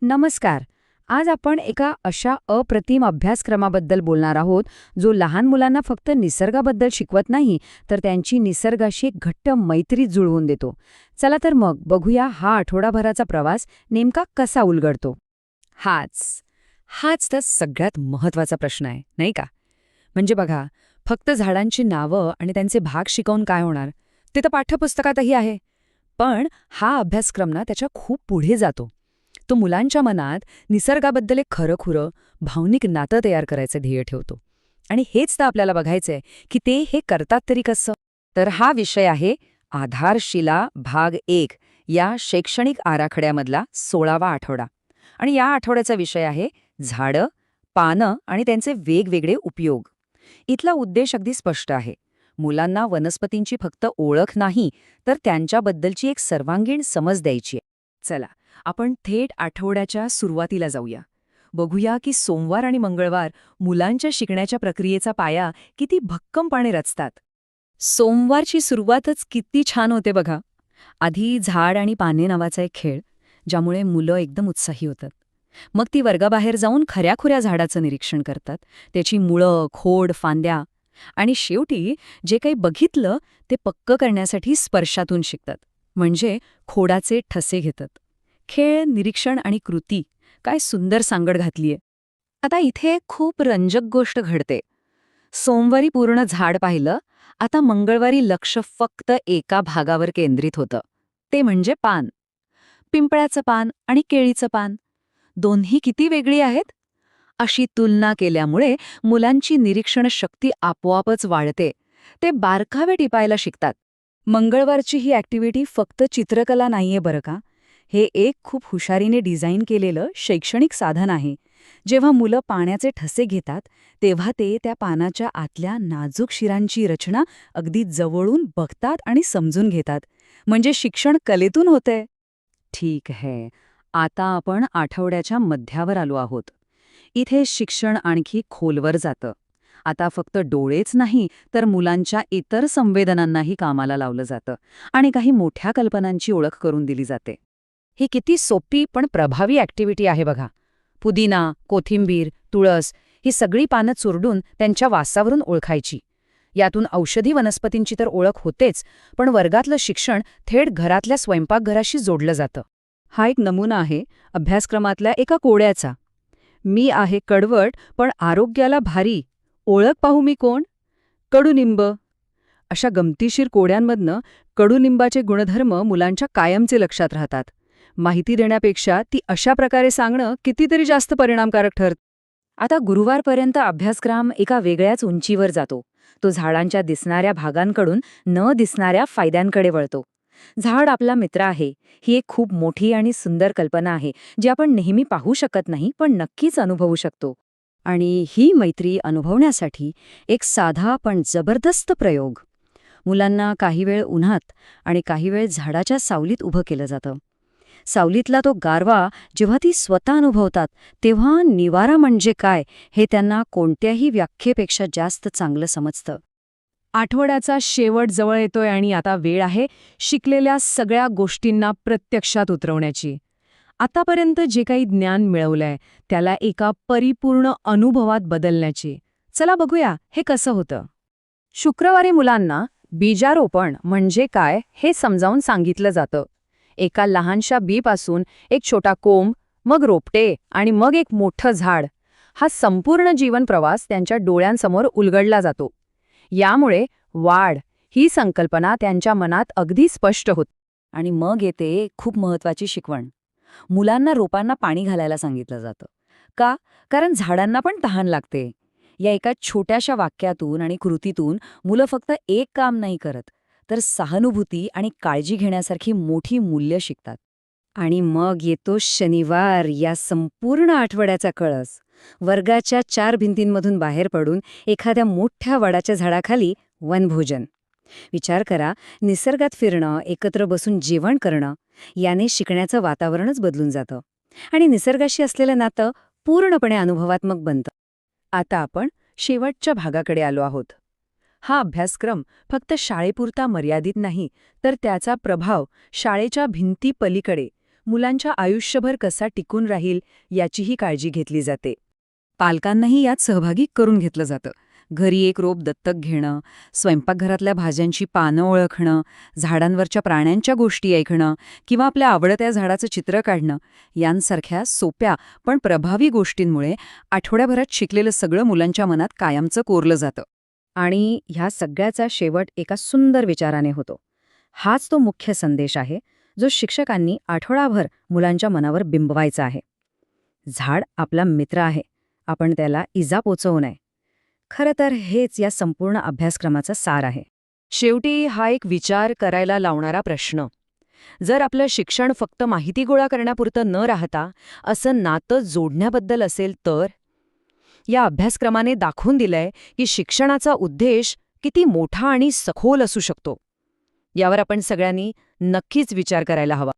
नमस्कार. आज आपण एका अशा अप्रतिम अभ्यासक्रमाबद्दल बोलणार आहोत, जो लहान मुलांना फक्त निसर्गाबद्दल शिकवत नाही, तर त्यांची निसर्गाशी एक घट्ट मैत्री जुळवून देतो. चला तर मग बघूया हा आठवडाभराचा प्रवास नेमका कसा उलगडतो. हाच हाच तर सगळ्यात महत्वाचा प्रश्न आहे, नाही का? म्हणजे बघा, फक्त झाडांची नावं आणि त्यांचे भाग शिकवून काय होणार? ते तर पाठ्यपुस्तकातही आहे. पण हा अभ्यासक्रम ना त्याच्या खूप पुढे जातो. तो मुलांच्या मनात निसर्गाबद्दल एक खरंखुरं भावनिक नातं तयार करायचं ध्येय ठेवतो. आणि हेच तर आपल्याला बघायचंय की ते हे करतात तरी कसं. तर हा विषय आहे आधारशिला भाग 1 या शैक्षणिक आराखड्यामधला 16वा आठवडा. आणि या आठवड्याचा विषय आहे झाडं, पानं आणि त्यांचे वेगवेगळे उपयोग. इथला उद्देश अगदी स्पष्ट आहे. मुलांना वनस्पतींची फक्त ओळख नाही, तर त्यांच्याबद्दलची एक सर्वांगीण समज द्यायची आहे. चला, आपण थेट आठवड्याच्या सुरुवातीला जाऊया. बघूया की सोमवार आणि मंगळवार मुलांच्या शिकण्याच्या प्रक्रियेचा पाया किती भक्कमपणे रचतात. सोमवारची सुरुवातच किती छान होते बघा. आधी झाड आणि पाने नावाचा एक खेळ, ज्यामुळे मुलं एकदम उत्साही होतात. मग ती वर्गाबाहेर जाऊन खऱ्याखुऱ्या झाडाचं निरीक्षण करतात, त्याची मुळं, खोड, फांद्या. आणि शेवटी जे काही बघितलं ते पक्क करण्यासाठी स्पर्शातून शिकतात, म्हणजे खोडाचे ठसे घेतात. खेळ, निरीक्षण आणि कृती, काय सुंदर सांगड घातलीये. आता इथे खूप रंजक गोष्ट घडते. सोमवारी पूर्ण झाड पाहिलं, आता मंगळवारी लक्ष फक्त एका भागावर केंद्रित होतं, ते म्हणजे पान. पिंपळाचं पान आणि केळीचं पान, दोन्ही किती वेगळी आहेत. अशी तुलना केल्यामुळे मुलांची निरीक्षण शक्ती आपोआपच वाढते. ते बारकावे टिपायला शिकतात. मंगळवारची ही ॲक्टिव्हिटी फक्त चित्रकला नाहीये बरं का. हे एक खूप हुशारीने डिझाईन केलेलं शैक्षणिक साधन आहे. जेव्हा मुलं पाण्याचे ठसे घेतात, तेव्हा ते त्या पानाच्या आतल्या नाजूक शिरांची रचना अगदी जवळून बघतात आणि समजून घेतात. म्हणजे शिक्षण कलेतून होतंय. ठीक आहे, आता आपण आठवड्याच्या मध्यावर आलो आहोत. इथे शिक्षण आणखी खोलवर जातं. आता फक्त डोळेच नाही, तर मुलांच्या इतर संवेदनांनाही कामाला लावलं जातं आणि काही मोठ्या कल्पनांची ओळख करून दिली जाते. ही किती सोपी पण प्रभावी ॲक्टिव्हिटी आहे बघा. पुदिना, कोथिंबीर, तुळस ही सगळी पानं चुरडून त्यांच्या वासावरून ओळखायची. यातून औषधी वनस्पतींची तर ओळख होतेच, पण वर्गातलं शिक्षण थेट घरातल्या स्वयंपाकघराशी जोडलं जातं. हा एक नमुना आहे अभ्यासक्रमातल्या एका कोड्याचा. मी आहे कडवट पण आरोग्याला भारी, ओळख पाहू मी कोण? कडुनिंब. अशा गमतीशीर कोड्यांमधनं कडुनिंबाचे गुणधर्म मुलांच्या कायमचे लक्षात राहतात. माहिती देण्यापेक्षा ती अशा प्रकारे सांगणं कितीतरी जास्त परिणामकारक ठरतं. आता गुरुवारपर्यंत अभ्यासक्रम एका वेगळ्याच उंचीवर जातो. तो झाडांच्या दिसणाऱ्या भागांकडून न दिसणाऱ्या फायद्यांकडे वळतो. झाड आपला मित्र आहे, ही एक खूप मोठी आणि सुंदर कल्पना आहे, जी आपण नेहमी पाहू शकत नाही पण नक्कीच अनुभवू शकतो. आणि ही मैत्री अनुभवण्यासाठी एक साधा पण जबरदस्त प्रयोग. मुलांना काही वेळ उन्हात आणि काही वेळ झाडाच्या सावलीत उभं केलं जातं. सावलीतला तो गारवा जेव्हा ती स्वतः अनुभवतात, तेव्हा निवारा म्हणजे काय हे त्यांना कोणत्याही व्याख्येपेक्षा जास्त चांगलं समजतं. आठवड्याचा शेवट जवळ येतोय आणि आता वेळ आहे शिकलेल्या सगळ्या गोष्टींना प्रत्यक्षात उतरवण्याची. आतापर्यंत जे काही ज्ञान मिळवलंय त्याला एका परिपूर्ण अनुभवात बदलण्याची. चला बघूया हे कसं होतं. शुक्रवारी मुलांना बीजारोपण म्हणजे काय हे समजावून सांगितलं जातं. एका लहानशा बीपासून एक छोटा कोंब, मग रोपटे आणि मग एक मोठं झाड, हा संपूर्ण जीवन प्रवास त्यांच्या डोळ्यांसमोर उलगडला जातो. यामुळे वाढ ही संकल्पना त्यांच्या मनात अगदी स्पष्ट होते. आणि मग येते खूप महत्वाची शिकवण. मुलांना रोपांना पाणी घालायला सांगितलं जातं. का? कारण झाडांना पण तहान लागते. या एका छोट्याशा वाक्यातून आणि कृतीतून मुलं फक्त एक काम नाही करत, तर सहानुभूती आणि काळजी घेण्यासारखी मोठी मूल्य शिकतात. आणि मग येतो शनिवार, या संपूर्ण आठवड्याचा कळस. वर्गाच्या 4 भिंतींमधून बाहेर पडून एखाद्या मोठ्या वडाच्या झाडाखाली वनभोजन. विचार करा, निसर्गात फिरणं, एकत्र बसून जेवण करणं, याने शिकण्याचं वातावरणच बदलून जातं आणि निसर्गाशी असलेलं नातं पूर्णपणे अनुभवात्मक बनतं. आता आपण शेवटच्या भागाकडे आलो आहोत. हा अभ्यासक्रम फक्त शाळेपुरता मर्यादित नाही, तर त्याचा प्रभाव शाळेच्या भिंती पलीकडे मुलांच्या आयुष्यभर कसा टिकून राहील याचीही काळजी घेतली जाते. पालकांनाही यात सहभागी करून घेतलं जातं. घरी एक रोप दत्तक घेणं, स्वयंपाकघरातल्या भाज्यांची पानं ओळखणं, झाडांवरच्या प्राण्यांच्या गोष्टी ऐकणं किंवा आपल्या आवडत्या झाडाचं चित्र काढणं यांसारख्या सोप्या पण प्रभावी गोष्टींमुळे आठवड्याभरात शिकलेलं सगळं मुलांच्या मनात कायमचं कोरलं जातं. आणि ह्या सगळ्याचा शेवट एका सुंदर विचाराने होतो. हाच तो मुख्य संदेश आहे जो शिक्षकांनी आठवडाभर मुलांच्या मनावर बिंबवायचा आहे. झाड आपला मित्र आहे, आपण त्याला इजा पोचवू नये. खरं तर हेच या संपूर्ण अभ्यासक्रमाचा सार आहे. शेवटी हा एक विचार करायला लावणारा प्रश्न. जर आपलं शिक्षण फक्त माहिती गोळा करण्यापुरतं न राहता असं नातं जोडण्याबद्दल असेल तर? या अभ्यासक्रमाने दाखवून दिलंय की शिक्षणाचा उद्देश किती मोठा आणि सखोल असू शकतो. यावर आपण सगळ्यांनी नक्कीच विचार करायला हवा.